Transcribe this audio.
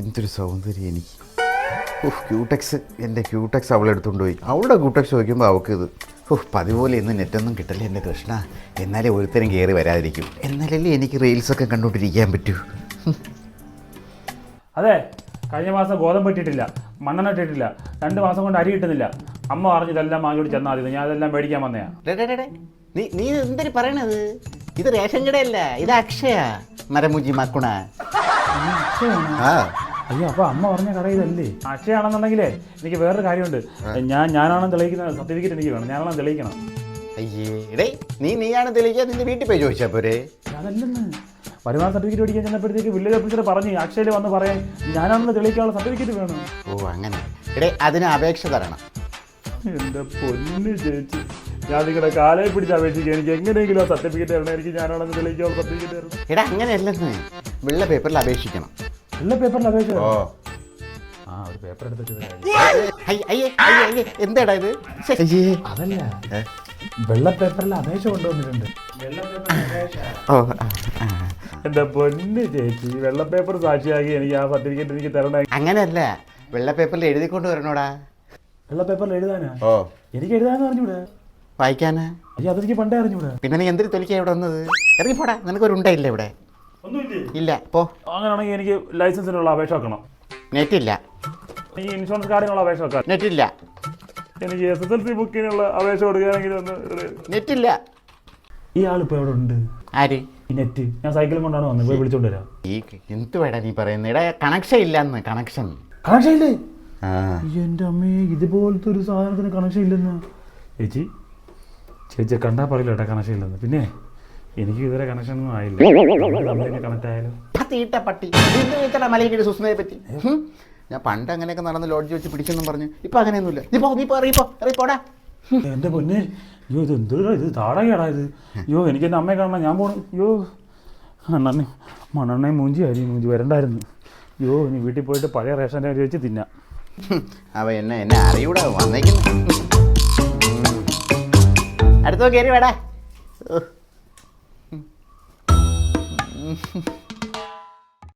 എന്തൊരു സൗന്ദര്യം എനിക്ക്. ക്യൂടെക്സ്, എൻ്റെ ക്യൂടെക്സ് അവളെടുത്തുകൊണ്ട് പോയി. അവളുടെ ക്യൂടെക്സ് ചോദിക്കുമ്പോൾ അവൾക്ക് ഇത് പതിപോലെ ഇന്ന് നെറ്റൊന്നും കിട്ടില്ല എൻ്റെ കൃഷ്ണ. എന്നാലേ ഒരുത്തരം കയറി വരാതിരിക്കും. എന്നാലല്ലേ എനിക്ക് റീൽസൊക്കെ കണ്ടുകൊണ്ടിരിക്കാൻ പറ്റൂ. അതെ, കഴിഞ്ഞ മാസം ഗോതമ്പ് ഇട്ടിട്ടില്ല, മണ്ണെണ്ണ ഇട്ടിട്ടില്ല, 2 മാസം കൊണ്ട് അരി കിട്ടുന്നില്ല. അമ്മ പറഞ്ഞു ഇതെല്ലാം വാങ്ങിയോട് ചെന്നാൽ മതി, ഞാൻ അതെല്ലാം മേടിക്കാൻ വന്നയാ. നീ എന്തൊരു പറയണത്? ഇത് റേഷൻ കടയല്ല, ഇത് അക്ഷയ മരമുജി മക്കുണ. ആ അയ്യോ, അപ്പൊ അമ്മ പറഞ്ഞ കട ഇതല്ലേ? അക്ഷയാണെന്നുണ്ടെങ്കിലേ എനിക്ക് വേറൊരു കാര്യമുണ്ട്. ഞാനാണെന്ന് തെളിയിക്കുന്ന സർട്ടിഫിക്കറ്റ് എനിക്ക് വേണം. ഞാനാണെന്ന് തെളിയിക്കണം. അയ്യേ നീയാണ് തെളിയിക്കാൻ നിന്റെ വീട്ടിൽ പോയി ചോദിച്ചാ പോരെ? അതല്ലെന്ന്, വരുമാന സർട്ടിഫിക്കറ്റ് മേടിക്കാൻ ചെന്നപ്പോഴത്തേക്ക് വില്ലേജ് ഓഫീസർ പറഞ്ഞു അക്ഷയയിൽ വന്ന് പറയാൻ ഞാനാണെന്ന് തെളിയിക്കാനുള്ള സർട്ടിഫിക്കറ്റ് വേണം. ഓ അങ്ങനെ. അതിന് അപേക്ഷ തരണം. എന്റെ പൊന്നു ചേച്ചി, ഞാൻ നിങ്ങളുടെ കാലയെ പിടിച്ച് അപേക്ഷിക്കുക. എനിക്ക് എങ്ങനെയെങ്കിലും ആ സർട്ടിഫിക്കറ്റ് തരണം. എനിക്ക് ഞാനാണെന്ന് തെളിയിക്കാനുള്ള സർട്ടിഫിക്കറ്റ് തരണം. അങ്ങനെയല്ലെന്ന്, വെള്ള പേപ്പറിൽ അപേക്ഷിക്കണം. വെള്ള പേപ്പറിൽ അപേക്ഷ? ആ, ഒരു പേപ്പർ എന്താടാ ഇത്? അതല്ല, വെള്ള പേപ്പറിൽ അപേക്ഷ കൊണ്ടുവന്നിട്ടുണ്ട്. എന്റെ പൊന്ന് ചേച്ചി, വെള്ള പേപ്പർ സാക്ഷിയാക്കി എനിക്ക് ആ സർട്ടിഫിക്കറ്റ് എനിക്ക് തരണം. അങ്ങനെയല്ല, വെള്ള പേപ്പറിൽ എഴുതിക്കൊണ്ട് വരണോടാ. വെള്ള പേപ്പറിൽ എഴുതാനാ? എനിക്ക് എഴുതാന്ന് അറിഞ്ഞൂടാ. വായിക്കാനാ? അയ്യോ, അതെനിക്ക് പണ്ടേ അറിഞ്ഞൂടാ. പിന്നെ നീ എന്തിനു തൊലിക്കാ ഇവിടെ വന്നത്? ഇറങ്ങിപ്പോടാ, നിനക്കൊരു ഉണ്ടായില്ല ഇവിടെ. ഇല്ല പോ. അങ്ങനെയാണെങ്കിൽ എനിക്ക് ലൈസൻസിനുള്ള അപേക്ഷ വെക്കണം. നെറ്റില്ല. എനിക്ക് ഇൻഷുറൻസ് കാർഡിനുള്ള അപേക്ഷ വെക്കാം. നെറ്റില്ല. എനിക്ക് SSLC ബുക്കിനുള്ള അപേക്ഷ കൊടുക്കുകയാണെങ്കിൽ ഒന്ന്. നെറ്റില്ല. ഈ ആളിപ്പോ എവിടെ ഉണ്ട്? ആര്? ഈ നെറ്റ് ഞാൻ സൈക്കിളും കൊണ്ടാണ് വന്നത്. പോയി വിളിച്ചോണ്ട് വരാം. ഈ എന്ത് വേടാ നീ പറയുന്നത്? ഇടാ കണക്ഷൻ ഇല്ലെന്ന്. കണക്ഷൻ ഇല്ലേ? എൻ്റെ അമ്മേ, ഇതുപോലത്തെ ഒരു സാധനത്തിന് കണക്ഷൻ ഇല്ലെന്ന്. ചേച്ചി കണ്ടാ പറയില്ല കേട്ടോ കണക്ഷൻ ഇല്ലെന്ന്. പിന്നെ എനിക്ക് ഇതുവരെ കണക്ഷൻ ഒന്നും ആയില്ല. കണക്ട് ആയാലും പട്ടി മലയുടെ സുസ്മയെ പറ്റി ഞാൻ പണ്ട് അങ്ങനെയൊക്കെ നടന്ന് ലോഡ്ജ് വെച്ച് പിടിച്ചെന്നും പറഞ്ഞു. ഇപ്പൊ അങ്ങനെയൊന്നുമില്ല. പോടാ. എൻ്റെ പൊന്നെ, അയ്യോ ഇത് എന്തൊരു ഇത് താടകയാടാ ഇത്. അയ്യോ എനിക്ക് എൻ്റെ അമ്മയെ കാണണം, ഞാൻ പോണു. അയ്യോ മണ്ണെണ്ണയും മൂഞ്ചി വരണ്ടായിരുന്നു. അയ്യോ ഇനി വീട്ടിൽ പോയിട്ട് പഴയ റേഷൻ്റെ അരി വെച്ച് തിന്നാം. അവ എന്നെ അറിയൂടാ വന്നേക്കുന്നു. അടുത്തോ കയറി വേടാ.